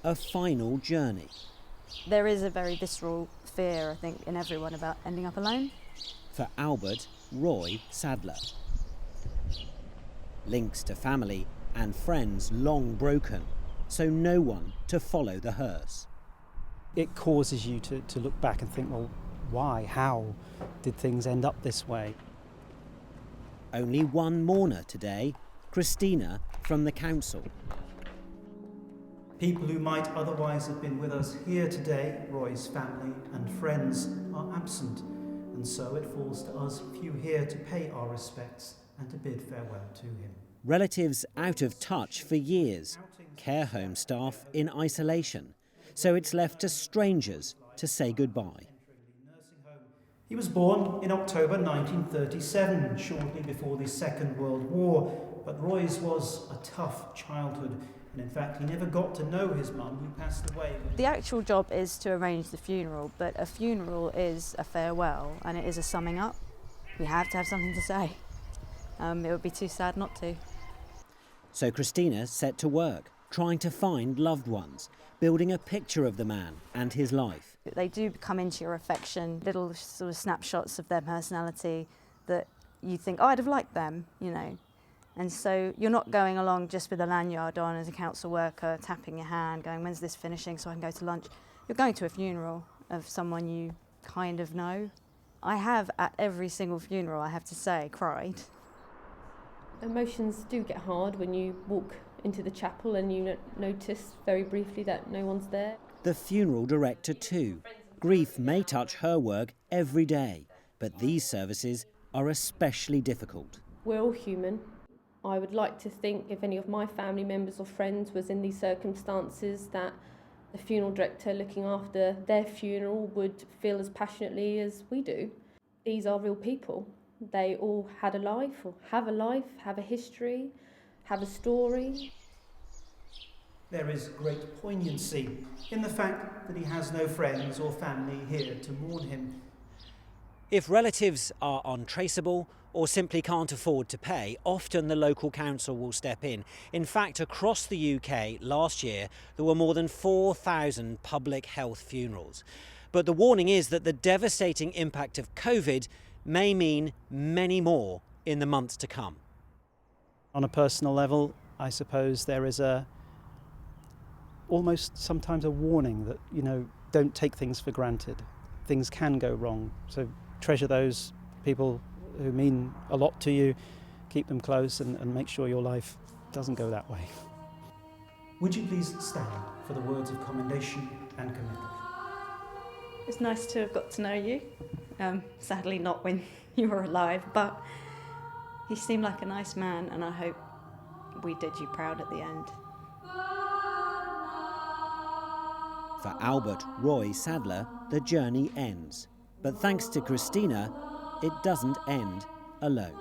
a final journey. There is a very visceral fear, I think, in everyone about ending up alone. For Albert Roy Sadler. Links to family and friends long broken, so no one to follow the hearse. It causes you to look back and think, well, why, how did things end up this way? Only one mourner today, Christina from the council. People who might otherwise have been with us here today, Roy's family and friends, are absent, and so it falls to us few here to pay our respects and to bid farewell to him. Relatives out of touch for years, care home staff in isolation, so it's left to strangers to say goodbye. He was born in October 1937, shortly before the Second World War, but Roy's was a tough childhood. And in fact, he never got to know his mum, who passed away. The actual job is to arrange the funeral, but a funeral is a farewell and it is a summing up. We have to have something to say. It would be too sad not to. So Christina set to work, trying to find loved ones, building a picture of the man and his life. They do come into your affection, little sort of snapshots of their personality that you think, oh, I'd have liked them, you know. And so you're not going along just with a lanyard on as a council worker, tapping your hand, going, when's this finishing so I can go to lunch? You're going to a funeral of someone you kind of know. I have, at every single funeral, I have to say, cried. Emotions do get hard when you walk into the chapel and you notice very briefly that no one's there. The funeral director too. Grief may touch her work every day, but these services are especially difficult. We're all human. I would like to think if any of my family members or friends was in these circumstances that the funeral director looking after their funeral would feel as passionately as we do. These are real people. They all had a life, or have a history, have a story. There is great poignancy in the fact that he has no friends or family here to mourn him. If relatives are untraceable or simply can't afford to pay, often the local council will step in. In fact, across the UK last year, there were more than 4,000 public health funerals. But the warning is that the devastating impact of COVID may mean many more in the months to come. On a personal level, I suppose there is almost sometimes a warning that, you know, don't take things for granted. Things can go wrong, so treasure those people who mean a lot to you, keep them close and make sure your life doesn't go that way. Would you please stand for the words of commendation and commitment? It's nice to have got to know you. Sadly not when you were alive, but he seemed like a nice man and I hope we did you proud at the end. For Albert Roy Sadler, the journey ends. But thanks to Christina, it doesn't end alone.